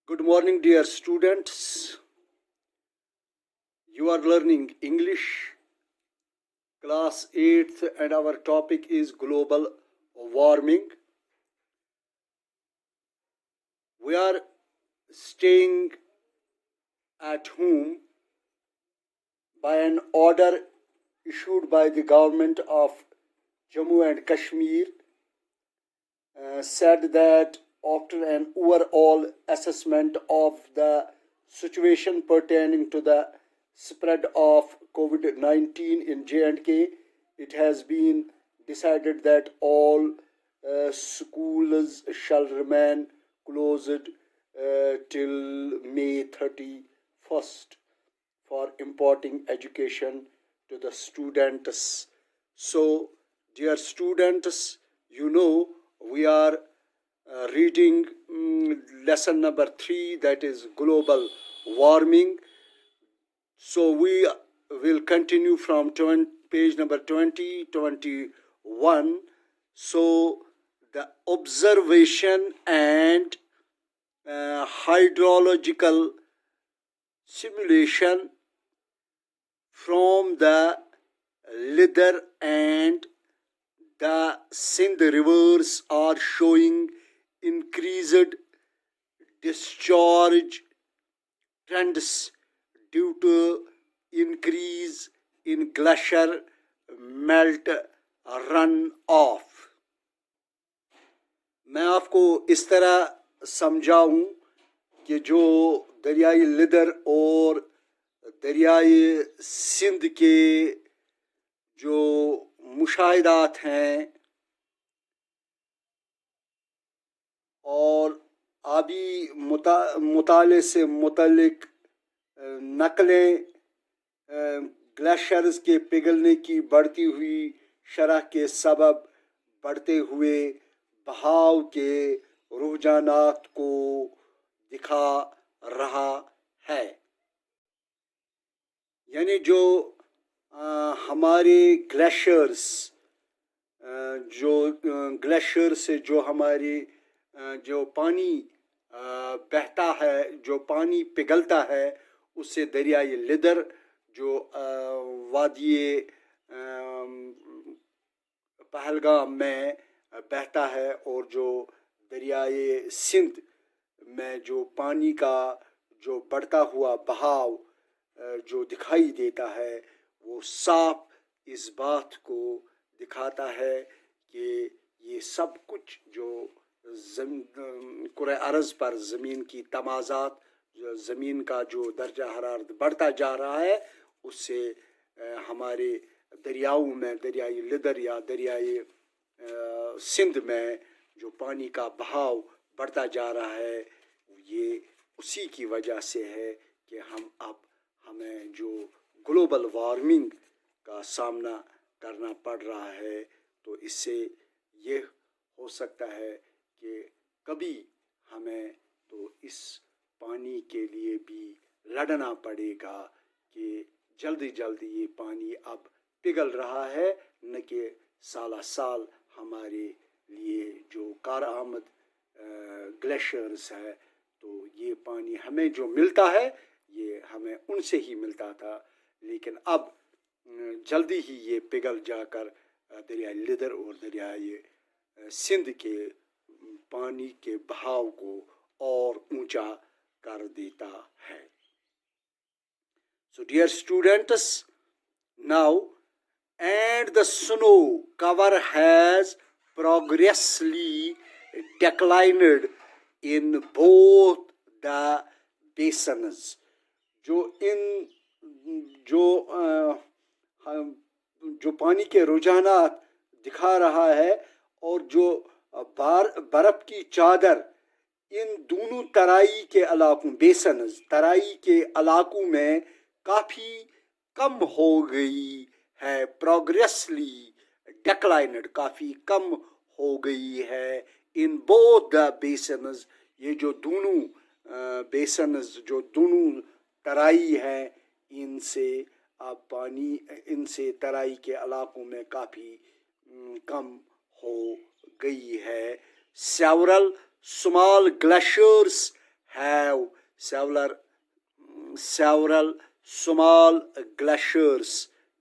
Good morning, dear students. You are learning English, class 8th, and our topic is global warming. We are staying at home by an order issued by the government of Jammu and Kashmir, said that after an overall assessment of the situation pertaining to the spread of COVID-19 in J&K, it has been decided that all schools shall remain closed till May 31st for imparting education to the students. So, dear students, we are reading lesson number 3, that is global warming. So we will continue from page number 21. So the observation and hydrological simulation from the Lidar and the Sindh rivers are showing increased discharge trends due to increase in glacier melt run off. میں آپ کو اس طرح سمجھاؤں کہ جو دریائے لدر اور دریائے سندھ کے جو مشاہدات ہیں اور آبی مطالعے سے متعلق نقلیں گلیشیئرز کے پگھلنے کی بڑھتی ہوئی شرح کے سبب بڑھتے ہوئے بہاؤ کے رجحانات کو دکھا رہا ہے. یعنی جو ہمارے گلیشیئرز سے جو ہماری جو پانی بہتا ہے، جو پانی پگھلتا ہے، اس سے دریائے لدر جو وادی پہلگام میں بہتا ہے اور جو دریائے سندھ میں جو پانی کا جو بڑھتا ہوا بہاؤ جو دکھائی دیتا ہے، وہ صاف اس بات کو دکھاتا ہے کہ یہ سب کچھ جو کرۂ ارض پر زمین کی تمازات، زمین کا جو درجہ حرارت بڑھتا جا رہا ہے، اس سے ہمارے دریاؤں میں دریائے لدر یا دریائے سندھ میں جو پانی کا بہاؤ بڑھتا جا رہا ہے، یہ اسی کی وجہ سے ہے کہ ہمیں جو گلوبل وارمنگ کا سامنا کرنا پڑ رہا ہے. تو اس سے یہ ہو سکتا ہے کہ کبھی ہمیں تو اس پانی کے لیے بھی لڑنا پڑے گا کہ جلدی یہ پانی اب پگھل رہا ہے، نہ کہ سالہ سال ہمارے لیے جو کارآمد گلیشیئرز ہے، تو یہ پانی ہمیں جو ملتا ہے یہ ہمیں ان سے ہی ملتا تھا، لیکن اب جلدی ہی یہ پگھل جا کر دریائے لدر اور دریائے سندھ کے پانی کے بہاؤ کو اور اونچا کر دیتا ہے. So dear students, now and the snow cover has progressively declined in both the basins. جو پانی کے رجحانات دکھا رہا ہے اور جو برف کی چادر ان دونوں ترائی کے علاقوں بیسنز ترائی کے علاقوں میں کافی کم ہو گئی ہے. پروگریسلی ڈیکلائنڈ کافی کم ہو گئی ہے. ان بوتھ دا بیسنز، یہ جو دونوں بیسنز جو دونوں ترائی ہیں، ان سے اب پانی ان سے ترائی کے علاقوں میں کافی کم ہو گئی ہے. Several small glaciers have several small glaciers.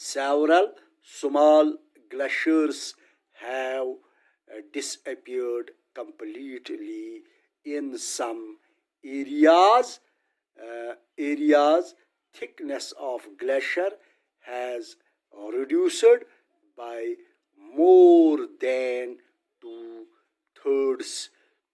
several small glaciers have disappeared completely in some areas. Thickness of glacier has reduced by more than 2/3.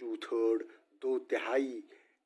2/3, 2/3,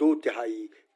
2/3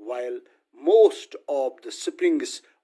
while most of the springs,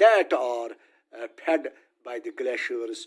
that are fed by the glaciers,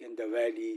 in the valley,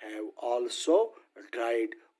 have also dried,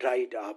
dried up,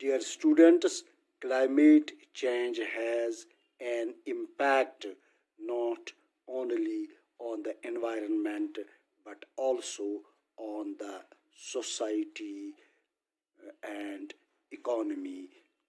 Dear students, climate change has an impact not only on the environment but also on the society and economy.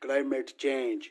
climate change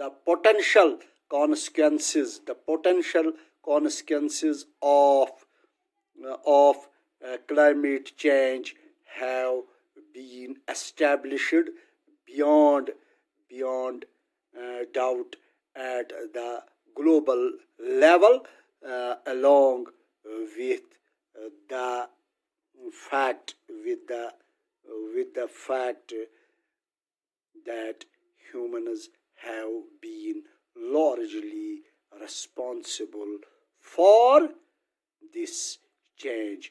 The potential consequences of climate change have been established beyond doubt at the global level, along with the fact that humans have been largely responsible for this change.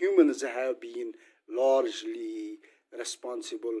humans have been largely responsible,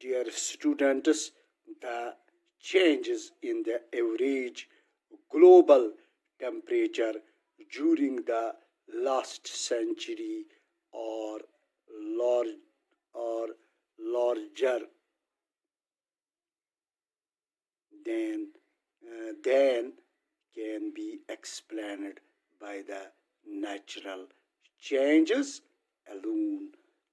Dear students, the changes in the average global temperature during the last century or larger than can be explained by the natural changes alone.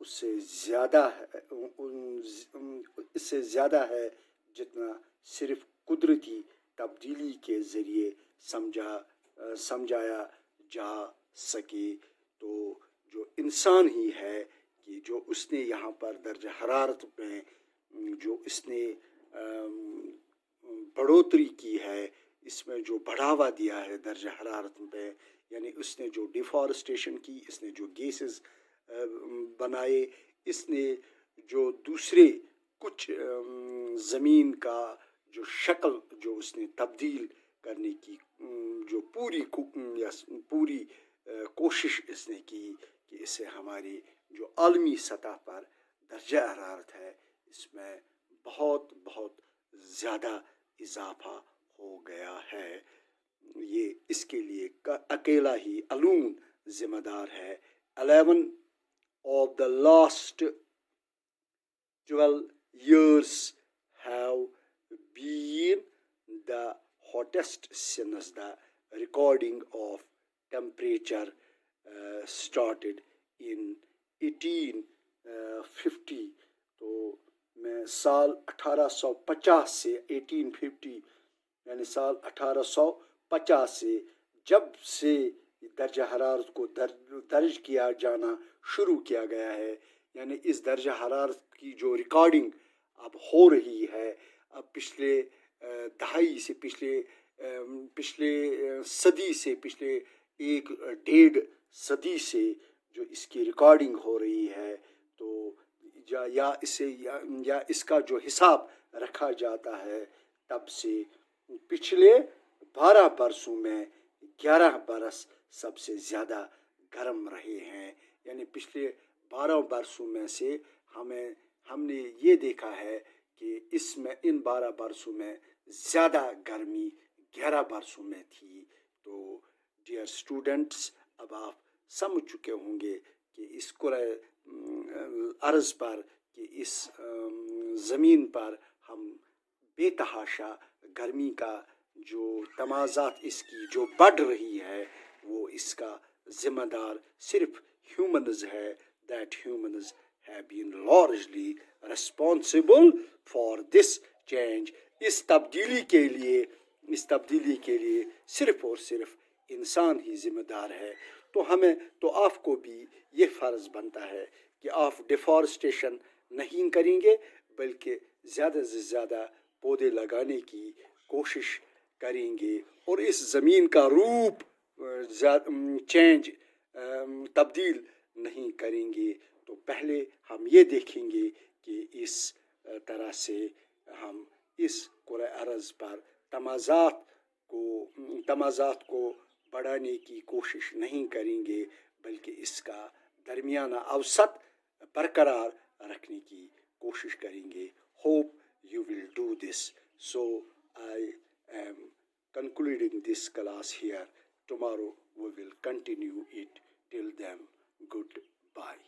اس سے زیادہ اس سے زیادہ ہے جتنا صرف قدرتی تبدیلی کے ذریعے سمجھایا جا سکے. تو جو انسان ہی ہے کہ جو اس نے یہاں پر درجہ حرارت میں جو اس نے بڑھوتری کی ہے، اس میں جو بڑھاوا دیا ہے درجہ حرارت میں، یعنی اس نے جو ڈیفارسٹیشن کی، اس نے جو گیسز بنائے، اس نے جو دوسرے کچھ زمین کا جو شکل جو اس نے تبدیل کرنے کی جو پوری کوشش اس نے کی کہ اس سے ہماری جو عالمی سطح پر درجہ حرارت ہے اس میں بہت بہت زیادہ اضافہ ہو گیا ہے. یہ اس کے لیے اکیلا ہی الون ذمہ دار ہے. 11 of the last 12 years have been the hottest since the recording of temperature started in 1850. تو میں سال 1850 سے 1850 یعنی سال 1850 سے جب سے درجہ حرارت کو درج کیا جانا شروع کیا گیا ہے، یعنی اس درجہ حرارت کی جو ریکارڈنگ اب ہو رہی ہے، اب پچھلے دہائی سے پچھلے صدی سے پچھلے 1.5 صدی سے جو اس کی ریکارڈنگ ہو رہی ہے، تو یا اس کا جو حساب رکھا جاتا ہے، تب سے پچھلے 12 برسوں میں 11 برس سب سے زیادہ گرم رہے ہیں. یعنی پچھلے 12 برسوں میں سے ہم نے یہ دیکھا ہے کہ اس میں ان 12 برسوں میں زیادہ گرمی 11 برسوں میں تھی. تو ڈیئر اسٹوڈنٹس، اب آپ سمجھ چکے ہوں گے کہ اس کرۂ ارض پر کہ اس زمین پر ہم بے تحاشا گرمی کا جو تمازات اس کی جو بڑھ رہی ہے، وہ اس کا ذمہ دار صرف ہیومنز ہے. that humans have been largely responsible for this change. اس تبدیلی کے لیے صرف اور صرف انسان ہی ذمہ دار ہے. تو آپ کو بھی یہ فرض بنتا ہے کہ آپ ڈیفارسٹیشن نہیں کریں گے، بلکہ زیادہ سے زیادہ پودے لگانے کی کوشش کریں گے، اور اس زمین کا روپ تبدیل نہیں کریں گے. تو پہلے ہم یہ دیکھیں گے کہ اس طرح سے ہم اس کرۂ ارض پر تمازات کو بڑھانے کی کوشش نہیں کریں گے، بلکہ اس کا درمیانہ اوسط برقرار رکھنے کی کوشش کریں گے. Hope you will do this. So I am concluding this class here. Tomorrow we will continue it. Till then, goodbye.